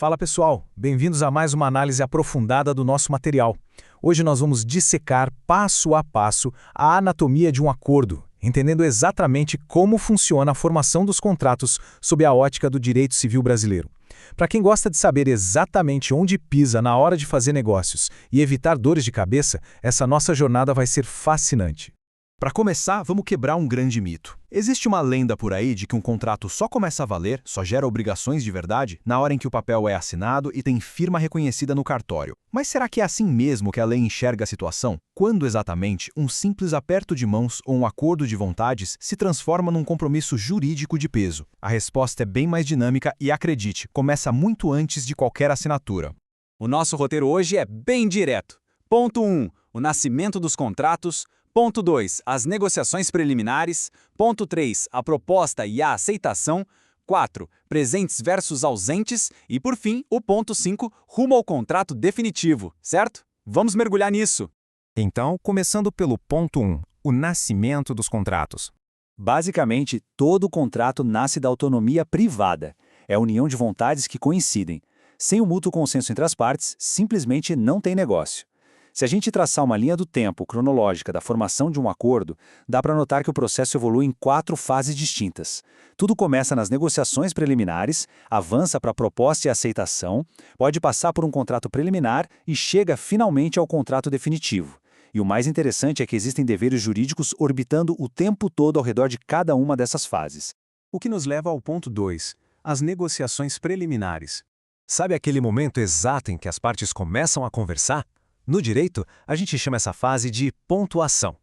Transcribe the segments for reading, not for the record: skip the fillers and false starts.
Fala pessoal, bem-vindos a mais uma análise aprofundada do nosso material. Hoje nós vamos dissecar passo a passo a anatomia de um acordo, entendendo exatamente como funciona a formação dos contratos sob a ótica do direito civil brasileiro. Para quem gosta de saber exatamente onde pisa na hora de fazer negócios e evitar dores de cabeça, essa nossa jornada vai ser fascinante. Para começar, vamos quebrar um grande mito. Existe uma lenda por aí de que um contrato só começa a valer, só gera obrigações de verdade, na hora em que o papel é assinado e tem firma reconhecida no cartório. Mas será que é assim mesmo que a lei enxerga a situação? Quando exatamente um simples aperto de mãos ou um acordo de vontades se transforma num compromisso jurídico de peso? A resposta é bem mais dinâmica e, acredite, começa muito antes de qualquer assinatura. O nosso roteiro hoje é bem direto. Ponto 1. O nascimento dos contratos. Ponto 2. As negociações preliminares. Ponto 3. A proposta e a aceitação. 4. Presentes versus ausentes. E, por fim, o ponto 5. Rumo ao contrato definitivo, certo? Vamos mergulhar nisso. Então, começando pelo ponto 1, o nascimento dos contratos. Basicamente, todo contrato nasce da autonomia privada. É a união de vontades que coincidem. Sem o mútuo consenso entre as partes, simplesmente não tem negócio. Se a gente traçar uma linha do tempo cronológica da formação de um acordo, dá para notar que o processo evolui em 4 fases distintas. Tudo começa nas negociações preliminares, avança para a proposta e aceitação, pode passar por um contrato preliminar e chega finalmente ao contrato definitivo. E o mais interessante é que existem deveres jurídicos orbitando o tempo todo ao redor de cada uma dessas fases. O que nos leva ao ponto 2, as negociações preliminares. Sabe aquele momento exato em que as partes começam a conversar? No direito, a gente chama essa fase de pontuação.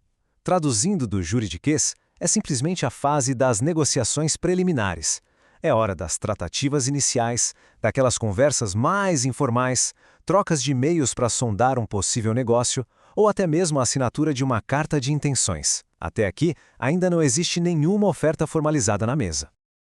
Traduzindo do juridiquês, é simplesmente a fase das negociações preliminares. É hora das tratativas iniciais, daquelas conversas mais informais, trocas de e-mails para sondar um possível negócio, ou até mesmo a assinatura de uma carta de intenções. Até aqui, ainda não existe nenhuma oferta formalizada na mesa.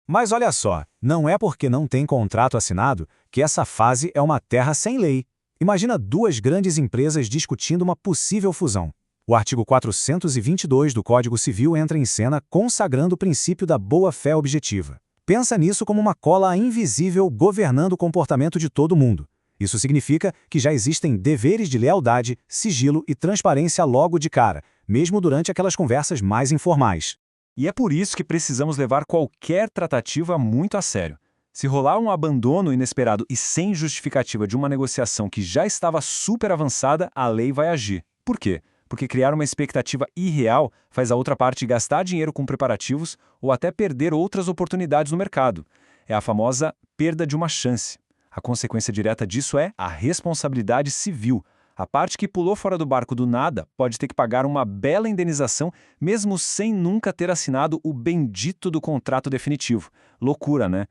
Mas olha só, não é porque não tem contrato assinado que essa fase é uma terra sem lei. Imagina 2 grandes empresas discutindo uma possível fusão. O artigo 422 do Código Civil entra em cena consagrando o princípio da boa-fé objetiva. Pensa nisso como uma cola invisível governando o comportamento de todo mundo. Isso significa que já existem deveres de lealdade, sigilo e transparência logo de cara, mesmo durante aquelas conversas mais informais. E é por isso que precisamos levar qualquer tratativa muito a sério. Se rolar um abandono inesperado e sem justificativa de uma negociação que já estava super avançada, a lei vai agir. Por quê? Porque criar uma expectativa irreal faz a outra parte gastar dinheiro com preparativos ou até perder outras oportunidades no mercado. É a famosa perda de uma chance. A consequência direta disso é a responsabilidade civil. A parte que pulou fora do barco do nada pode ter que pagar uma bela indenização, mesmo sem nunca ter assinado o bendito do contrato definitivo. Loucura, né?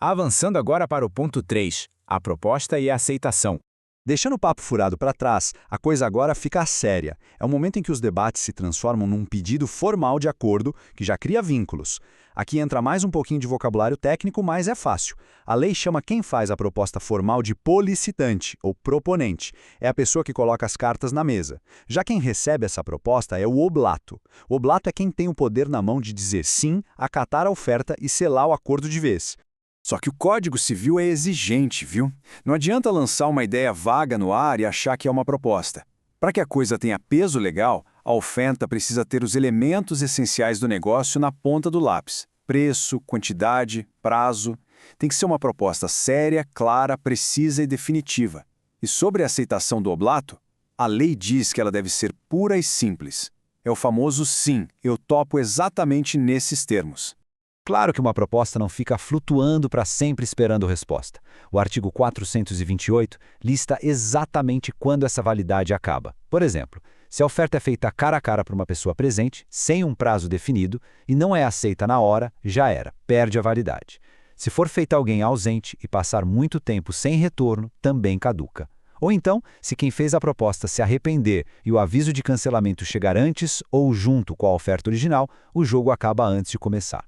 Avançando agora para o ponto 3, a proposta e a aceitação. Deixando o papo furado para trás, a coisa agora fica séria. É o momento em que os debates se transformam num pedido formal de acordo que já cria vínculos. Aqui entra mais um pouquinho de vocabulário técnico, mas é fácil. A lei chama quem faz a proposta formal de policitante, ou proponente. É a pessoa que coloca as cartas na mesa. Já quem recebe essa proposta é o oblato. O oblato é quem tem o poder na mão de dizer sim, acatar a oferta e selar o acordo de vez. Só que o Código Civil é exigente, viu? Não adianta lançar uma ideia vaga no ar e achar que é uma proposta. Para que a coisa tenha peso legal, a oferta precisa ter os elementos essenciais do negócio na ponta do lápis. Preço, quantidade, prazo. Tem que ser uma proposta séria, clara, precisa e definitiva. E sobre a aceitação do oblato, a lei diz que ela deve ser pura e simples. É o famoso sim, eu topo exatamente nesses termos. Claro que uma proposta não fica flutuando para sempre esperando resposta. O artigo 428 lista exatamente quando essa validade acaba. Por exemplo, se a oferta é feita cara a cara por uma pessoa presente, sem um prazo definido, e não é aceita na hora, já era, perde a validade. Se for feita a alguém ausente e passar muito tempo sem retorno, também caduca. Ou então, se quem fez a proposta se arrepender e o aviso de cancelamento chegar antes ou junto com a oferta original, o jogo acaba antes de começar.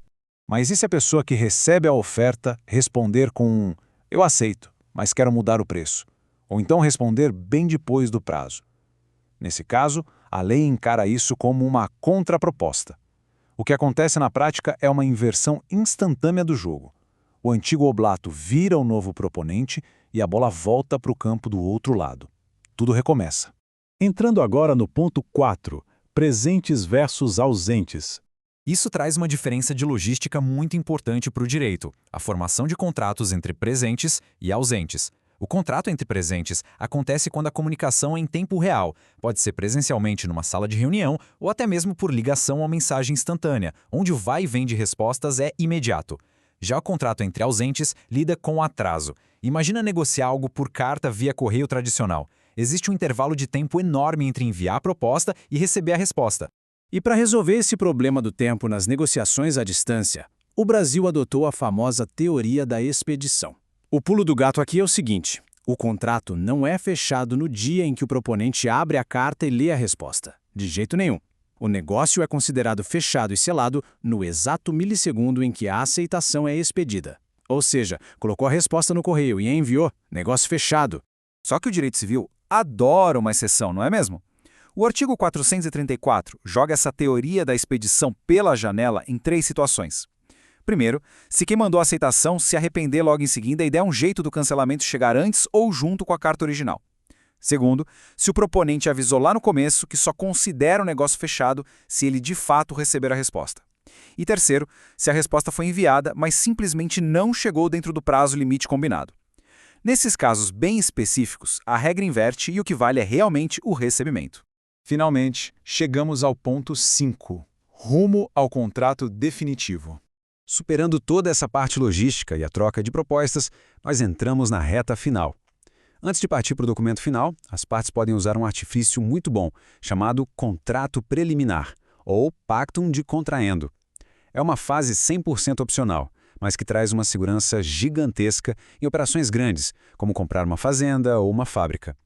Mas e se a pessoa que recebe a oferta responder com um "eu aceito, mas quero mudar o preço", ou então responder bem depois do prazo? Nesse caso, a lei encara isso como uma contraproposta. O que acontece na prática é uma inversão instantânea do jogo. O antigo oblato vira o novo proponente e a bola volta para o campo do outro lado. Tudo recomeça. Entrando agora no ponto 4, presentes versus ausentes. Isso traz uma diferença de logística muito importante para o direito, a formação de contratos entre presentes e ausentes. O contrato entre presentes acontece quando a comunicação é em tempo real, pode ser presencialmente numa sala de reunião ou até mesmo por ligação ou mensagem instantânea, onde o vai e vem de respostas é imediato. Já o contrato entre ausentes lida com o atraso. Imagina negociar algo por carta via correio tradicional. Existe um intervalo de tempo enorme entre enviar a proposta e receber a resposta. E para resolver esse problema do tempo nas negociações à distância, o Brasil adotou a famosa teoria da expedição. O pulo do gato aqui é o seguinte: o contrato não é fechado no dia em que o proponente abre a carta e lê a resposta. De jeito nenhum. O negócio é considerado fechado e selado no exato milissegundo em que a aceitação é expedida. Ou seja, colocou a resposta no correio e a enviou, negócio fechado. Só que o direito civil adora uma exceção, não é mesmo? O artigo 434 joga essa teoria da expedição pela janela em 3 situações. Primeiro, se quem mandou a aceitação se arrepender logo em seguida e der um jeito do cancelamento chegar antes ou junto com a carta original. Segundo, se o proponente avisou lá no começo que só considera o negócio fechado se ele de fato receber a resposta. E terceiro, se a resposta foi enviada, mas simplesmente não chegou dentro do prazo limite combinado. Nesses casos bem específicos, a regra inverte e o que vale é realmente o recebimento. Finalmente, chegamos ao ponto 5, rumo ao contrato definitivo. Superando toda essa parte logística e a troca de propostas, nós entramos na reta final. Antes de partir para o documento final, as partes podem usar um artifício muito bom, chamado contrato preliminar, ou pactum de contraendo. É uma fase 100% opcional, mas que traz uma segurança gigantesca em operações grandes, como comprar uma fazenda ou uma fábrica.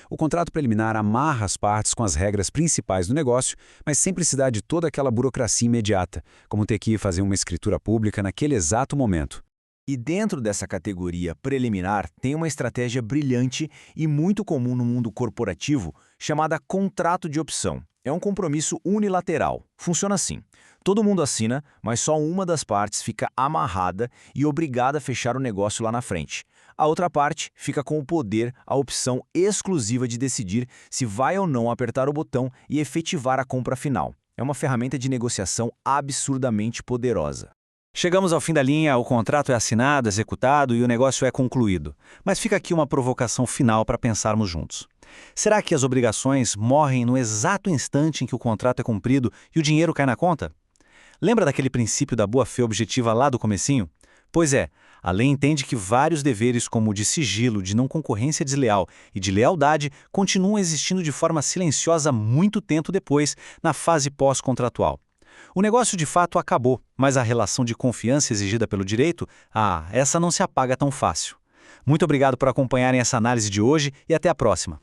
O contrato preliminar amarra as partes com as regras principais do negócio, mas sem precisar de toda aquela burocracia imediata, como ter que fazer uma escritura pública naquele exato momento. E dentro dessa categoria preliminar tem uma estratégia brilhante e muito comum no mundo corporativo chamada contrato de opção. É um compromisso unilateral. Funciona assim: todo mundo assina, mas só uma das partes fica amarrada e obrigada a fechar o negócio lá na frente. A outra parte fica com o poder, a opção exclusiva de decidir se vai ou não apertar o botão e efetivar a compra final. É uma ferramenta de negociação absurdamente poderosa. Chegamos ao fim da linha, o contrato é assinado, executado e o negócio é concluído. Mas fica aqui uma provocação final para pensarmos juntos. Será que as obrigações morrem no exato instante em que o contrato é cumprido e o dinheiro cai na conta? Lembra daquele princípio da boa-fé objetiva lá do comecinho? Pois é, a lei entende que vários deveres como o de sigilo, de não concorrência desleal e de lealdade continuam existindo de forma silenciosa muito tempo depois, na fase pós-contratual. O negócio de fato acabou, mas a relação de confiança exigida pelo direito, essa não se apaga tão fácil. Muito obrigado por acompanharem essa análise de hoje e até a próxima.